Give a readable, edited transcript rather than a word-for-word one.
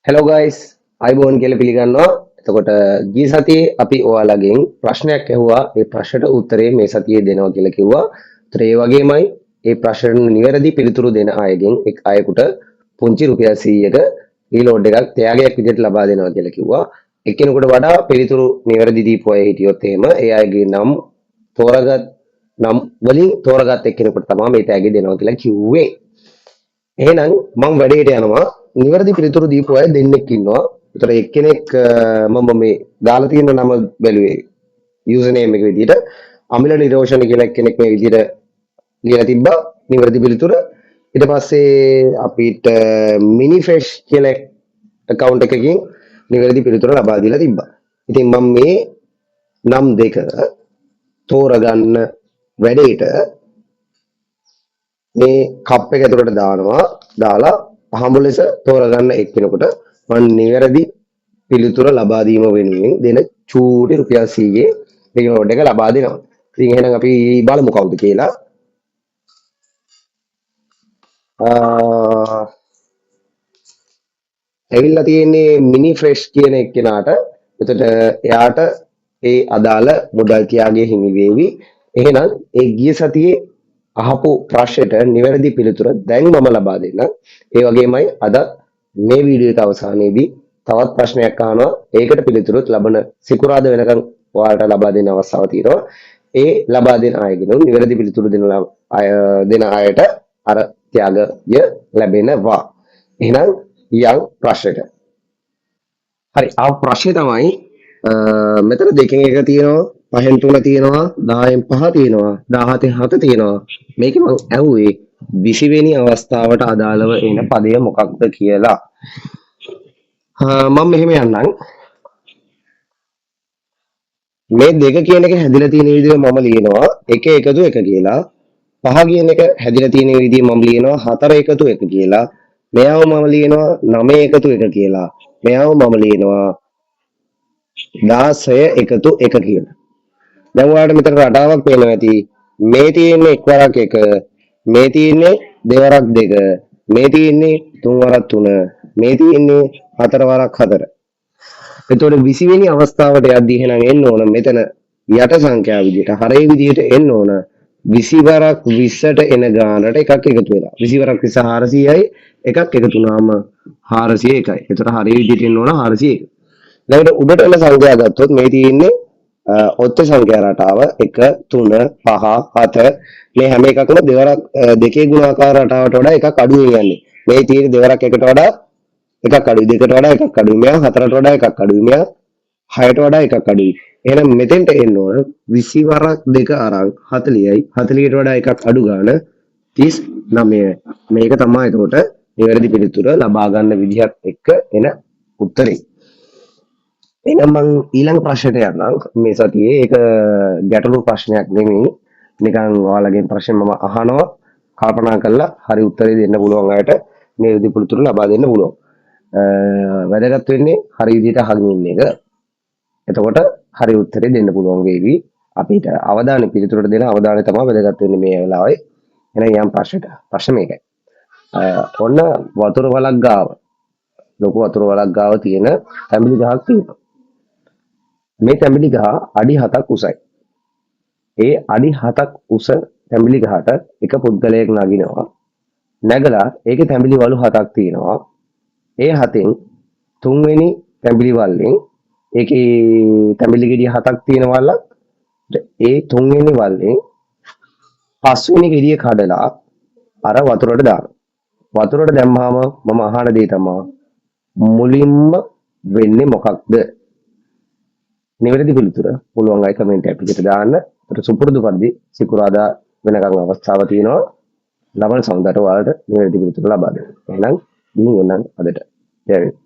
Hello guys, අයිබෝන් කියලා පිළිගන්නවා. එතකොට ගිය සතියේ අපි ඔයාලගෙන් ප්‍රශ්නයක් ඇහුවා. ඒ ප්‍රශ්නට උත්තරේ මේ සතියේ දෙනවා කියලා කිව්වා. ඒතර ඒ වගේමයි ඒ ප්‍රශ්නට නිවැරදි පිළිතුරු දෙන අයගෙන් එක් අයෙකුට පුංචි රුපියල් 100ක රීලෝඩ් එකක් ත්‍යාගයක් විදිහට ලබා දෙනවා කියලා කිව්වා. එක්කෙනෙකුට වඩා පිළිතුරු නිවැරදි දීපු අය හිටියොත් එහෙම ඒ අයගේ නම් වලින් තෝරගත් එක්කෙනෙකුට තමයි මේ ත්‍යාගය දෙනවා කියලා කිව්වේ. එහෙනම් මම වැඩේට යනවා. නිවැරදි පිළිතුරු දීපු අය දෙන්නෙක් ඉන්නවා. ඒතර එක්කෙනෙක් මම මේ දාලා තියෙන නම බැලුවේ යූසර් නේම් එක විදිහට අමිල නිරෝෂණ කියලා කෙනෙක් මේ විදිහට ලියලා තිබ්බා නිවැරදි පිළිතුර. ඊට පස්සේ අපිට මිනි ෆ්‍රෙෂ් කියලා account එකකින් නිවැරදි පිළිතුර ලබා දීලා තිබ්බා. ඉතින් මම මේ නම් දෙක තෝරගන්න වැඩේට මේ කප් එක ඇතුළට දාලා අහඹු ලෙස තෝරගන්න එක්කෙනෙකුට මම නිවැරදි පිළිතුර ලබා දීම වෙනුවෙන් දෙන චූටි රුපියල් 100ගේ රීලෝඩ් එක ලබා දෙනවා. ඉතින් එහෙනම් අපි බලමු කවුද කියලා. ඇවිල්ලා තියෙන්නේ මිනි ෆ්‍රෙෂ් කියන එක්කෙනාට. එතකොට එයාට ඒ අදාළ මුදල් ත්‍යාගය හිමි වේවි. එහෙනම් ඒ ගිය සතියේ අහපු ප්‍රශ්නෙට නිවැරදි පිළිතුර දැන් මම ලබා දෙන්න. ඒ වගේමයි අද මේ වීඩියෝ එක අවසානයේදී තවත් ප්‍රශ්නයක් අහනවා. ඒකට පිළිතුරුත් ලබන සිකුරාදා වෙනකන් ඔයාලට ලබා දෙන්න අවස්ථාව තියෙනවා. ඒ ලබා දෙන අයගෙන් නිවැරදි පිළිතුරු දෙන අයට අර ත්‍යාගය ලැබෙනවා. එහෙනම් යම් ප්‍රශ්නෙට. හරි, ආ ප්‍රශ්නේ තමයි මෙතන දෙකෙන් එක තියෙනවා. 5න් 3 තියෙනවා, 10න් 5 තියෙනවා, 17න් 7 තියෙනවා. මේකේ මම ඇහුවේ 20 වෙනි අවස්ථාවට අදාළව එන පදය මොකක්ද කියලා. මම මෙහෙම යන්නම්. මේ දෙක කියන එක හැදිලා තියෙන විදිහ මම ලියනවා 1 එකතු 1 කියලා. 5 කියන එක හැදිලා තියෙන විදිහ මම ලියනවා 4 එකතු 1 කියලා. මෙයාව මම ලියනවා 9 එකතු 1 කියලා. මෙයාව මම ලියනවා 16 එකතු 1 කියලා. දැන් ඔයාලට මෙතන රටාවක් පේනවා ඇති. මේ තියෙන්නේ එක්වරක් 1, මේ තියෙන්නේ දෙවරක් 2, මේ තියෙන්නේ තුන්වරක් 3, මේ තියෙන්නේ හතරවරක් 4. එතකොට 20 වෙනි අවස්ථාවට යද්දී එහෙනම් එන්න ඕන මෙතන යට සංඛ්‍යා විදිහට හරේ විදිහට එන්න ඕන 20 වරක් 20ට එන ගානට එකක් එකතු වෙලා 20 වරක් 20 400යි එකක් එකතු වුණාම 401යි. එතකොට හරේ විදිහට එන්න ඕන 401. දැන් උඩට එන සංඛ්‍යා ගත්තොත් මේ තියෙන්නේ ඔත්ත සංඛ්‍යා රටාව 1 3 5 7 මේ හැම එකකම දෙවරක් දෙකේ ගුණාකාර රටාවට වඩා එකක් අඩුවෙන් යන්නේ. මේ තියෙන දෙවරක් එකට වඩා එකක් අඩුයි, දෙකට වඩා එකක් අඩුයි, මෙයා හතරට වඩා එකක් අඩුයි, මෙයා හයට වඩා එකක් අඩුයි. එහෙනම් මෙතෙන්ට එන්න ඕන 20 වරක් 2 අරන් 40යි, 40ට වඩා එකක් අඩු ගන්න 39යි. මේක තමයි එතකොට නිවැරදි පිළිතුර ලබා ගන්න විදිහත් එක්ක එන උත්තරේ. එහෙනම් මම ඊළඟ ප්‍රශ්නයට යන්නම්. මේ සතියේ ඒක ගැටලු ප්‍රශ්නයක් නෙමෙයි. නිකන් ඔයාලගෙන් ප්‍රශ්න මම අහනවා. කල්පනා කරලා හරි උත්තරේ දෙන්න පුළුවන් අයට නිවැරදි පිළිතුරු ලබා දෙන්න පුළුවන්. වැදගත් වෙන්නේ හරි විදිහට අහගෙන ඉන්න එක. එතකොට හරි උත්තරේ දෙන්න පුළුවන් වේවි. අපිට අවධානය පිළිතුරට දෙන අවධානය තමයි වැදගත් වෙන්නේ මේ වෙලාවේ. එහෙනම් යම් ප්‍රශ්න මේකයි. ඔන්න වතුර වලක් ගාව ලොකු වතුර වලක් ගාව තියෙන තැඹිලි ගහක් තියෙනවා. මේ තැඹිලි ගහ අඩි 7ක් උසයි. ඒ අඩි 7ක් උස තැඹිලි ගහට එක පුද්ගලයෙක් නගිනවා. නැගලා ඒකේ තැඹිලි වලු 7ක් තියෙනවා. ඒ 7න් තුන්වෙනි තැඹිලි වල්ලෙන් ඒකේ තැඹිලි ගෙඩිය 7ක් තියෙන වල්ලක් ඒ තුන්වෙනි වල්ලෙන් පස්වෙනි ගෙඩිය කඩලා අර වතුරට දානවා. වතුරට දැම්මහම මම අහන දේ තමයි මුලින්ම වෙන්නේ මොකක්ද? නිවැරදි පිළිතුර පුළුවන් අය කමෙන්ට් එකක් පිටට දාන්න. ඒකට සුපුරුදු පරිදි සිකුරාදා වෙනකන් අවස්ථාව තියෙනවා. ලබන සඳුදාට ඔයාලට නිවැරදි පිළිතුර ලබා දෙන්න. එහෙනම් ගිහින් එන්නම් අදට. ජය වේවා.